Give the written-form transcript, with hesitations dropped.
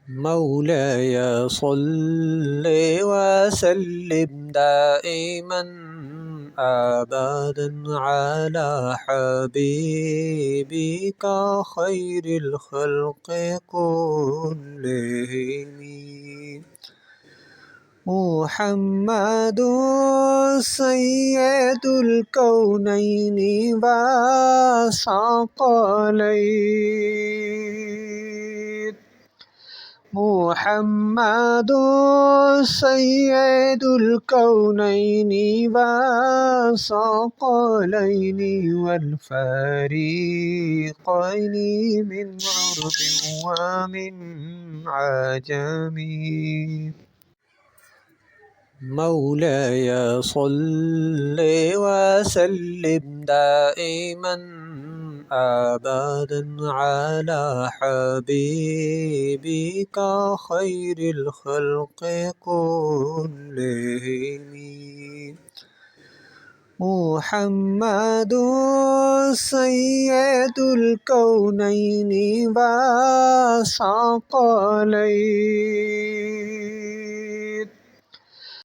مولاي صل وسلم دائما أبدا على حبيبك خير الخلق كلهم محمد سيد الكونين والثقلين محمد سيد الكونين والثقلين والفريقين من عرب ومن عجم مولاي صل وسلم دائما أبدا على حبيبك خير الخلق كلهم محمد سيد الكونين والثقلين